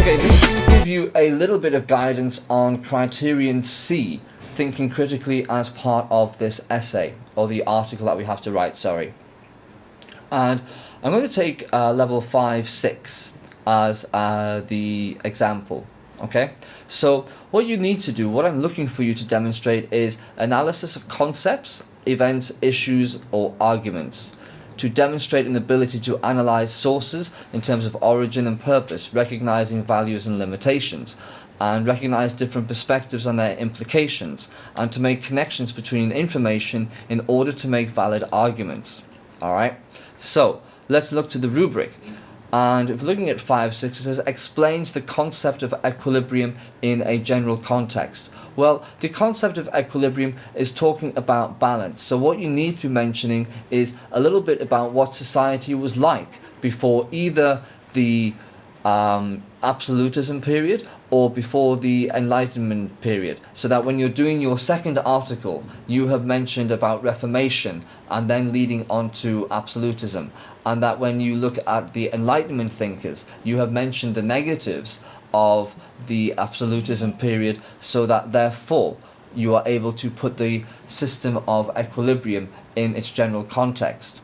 Okay, this is to give you a little bit of guidance on Criterion C, thinking critically, as part of this essay, or the article that we have to write, sorry. And I'm going to take level 5, 6 as the example, okay? So what you need to do, what I'm looking for you to demonstrate, is analysis of concepts, events, issues, or arguments, to demonstrate an ability to analyze sources in terms of origin and purpose, recognizing values and limitations, and recognize different perspectives and their implications, and to make connections between information in order to make valid arguments. Alright, so let's look to the rubric. And if we're looking at 5, 6, it says explains the concept of equilibrium in a general context. Well, the concept of equilibrium is talking about balance. So what you need to be mentioning is a little bit about what society was like before either the absolutism period or before the Enlightenment period, so that when you're doing your second article, you have mentioned about Reformation and then leading on to absolutism, and that when you look at the Enlightenment thinkers, you have mentioned the negatives of the absolutism period, so that therefore you are able to put the system of equilibrium in its general context.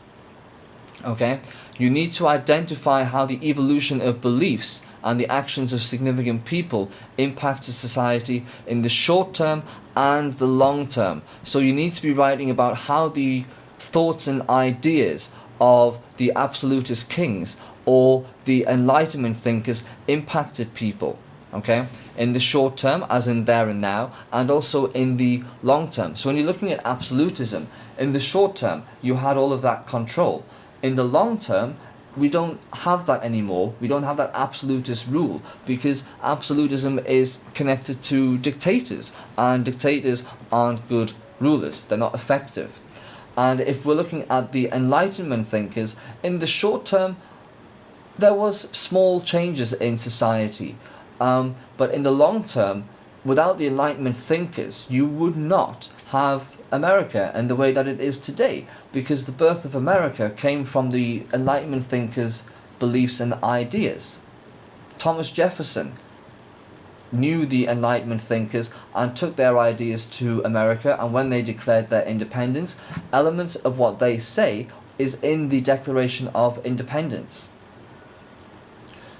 Okay, you need to identify how the evolution of beliefs and the actions of significant people impacted society in the short term and the long term. So you need to be writing about how the thoughts and ideas of the absolutist kings or the Enlightenment thinkers impacted people, okay, in the short term, as in there and now, and also in the long term. So when you're looking at absolutism, in the short term, you had all of that control. In the long term, we don't have that anymore. We don't have that absolutist rule, because absolutism is connected to dictators, and dictators aren't good rulers. They're not effective. And if we're looking at the Enlightenment thinkers, in the short term, there was small changes in society. But in the long term, without the Enlightenment thinkers, you would not have America in the way that it is today, because the birth of America came from the Enlightenment thinkers' beliefs and ideas. Thomas Jefferson knew the Enlightenment thinkers and took their ideas to America, and when they declared their independence, elements of what they say is in the Declaration of Independence.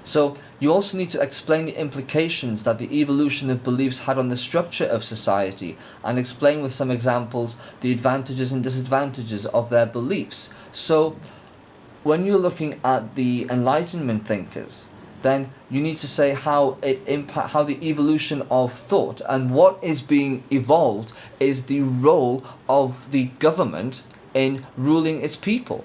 So you also need to explain the implications that the evolution of beliefs had on the structure of society, and explain with some examples the advantages and disadvantages of their beliefs. So when you're looking at the Enlightenment thinkers, then you need to say how the evolution of thought and what is being evolved is the role of the government in ruling its people.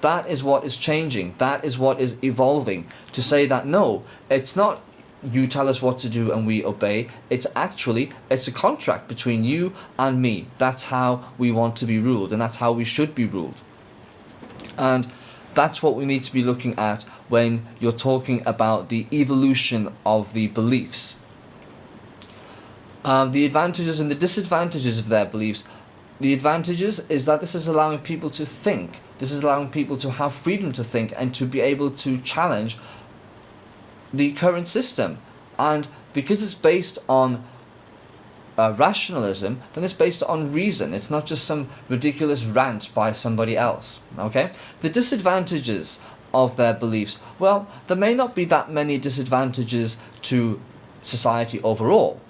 That is what is changing. That is what is evolving. To say that no, it's not you tell us what to do and we obey. It's a contract between you and me. That's how we want to be ruled, and that's how we should be ruled. And that's what we need to be looking at when you're talking about the evolution of the beliefs. The advantages and the disadvantages of their beliefs. The advantages is that this is allowing people to think. This is allowing people to have freedom to think and to be able to challenge the current system. And because it's based on rationalism, then it's based on reason. It's not just some ridiculous rant by somebody else. Okay? The disadvantages of their beliefs. Well, there may not be that many disadvantages to society overall,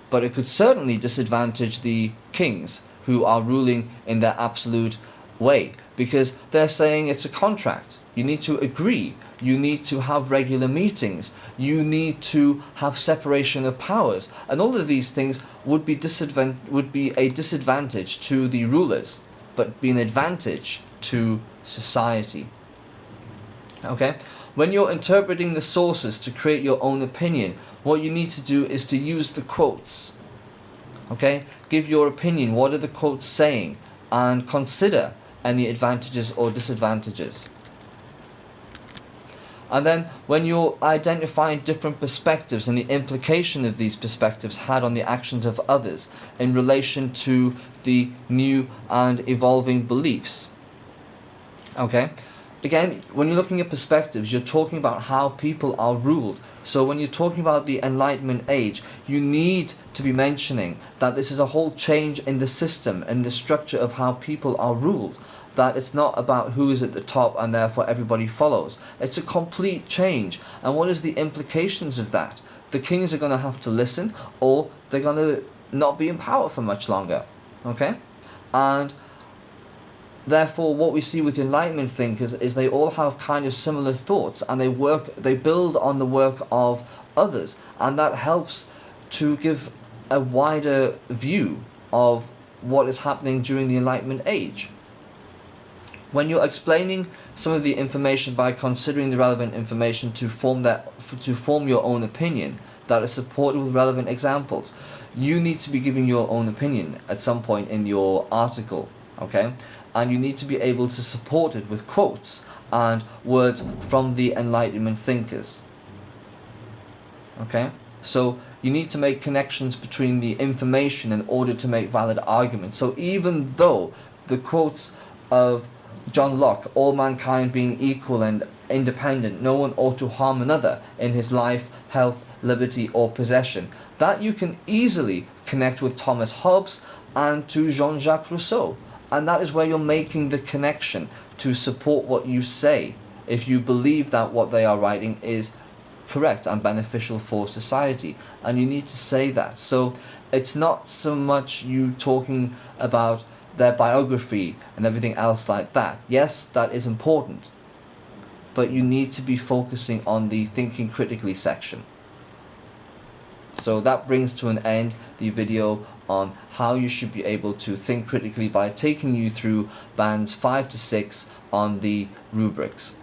but it could certainly disadvantage the kings who are ruling in their absolute way, because they're saying it's a contract. You need to agree. You need to have regular meetings. You need to have separation of powers, and all of these things would be a disadvantage to the rulers, but be an advantage to society. Okay? When you're interpreting the sources to create your own opinion, what you need to do is to use the quotes. Okay? Give your opinion. What are the quotes saying? And consider any advantages or disadvantages. And then when you're identifying different perspectives and the implication of these perspectives had on the actions of others in relation to the new and evolving beliefs. Okay? again, when you're looking at perspectives, you're talking about how people are ruled. So when you're talking about the Enlightenment age, you need to be mentioning that this is a whole change in the system and the structure of how people are ruled. That it's not about who is at the top and therefore everybody follows. It's a complete change. And what is the implications of that? The kings are going to have to listen, or they're going to not be in power for much longer. Okay? And therefore, what we see with the Enlightenment thinkers is they all have kind of similar thoughts, and they build on the work of others, and that helps to give a wider view of what is happening during the Enlightenment age. When you're explaining some of the information by considering the relevant information to form your own opinion that is supported with relevant examples, you need to be giving your own opinion at some point in your article, okay? And you need to be able to support it with quotes and words from the Enlightenment thinkers. Okay? So you need to make connections between the information in order to make valid arguments. So even though the quotes of John Locke, all mankind being equal and independent, no one ought to harm another in his life, health, liberty or possession, that you can easily connect with Thomas Hobbes and to Jean-Jacques Rousseau. And that is where you're making the connection to support what you say, if you believe that what they are writing is correct and beneficial for society. And you need to say that. So it's not so much you talking about their biography and everything else like that. Yes, that is important. But you need to be focusing on the thinking critically section. So that brings to an end the video on how you should be able to think critically by taking you through bands 5 to 6 on the rubrics.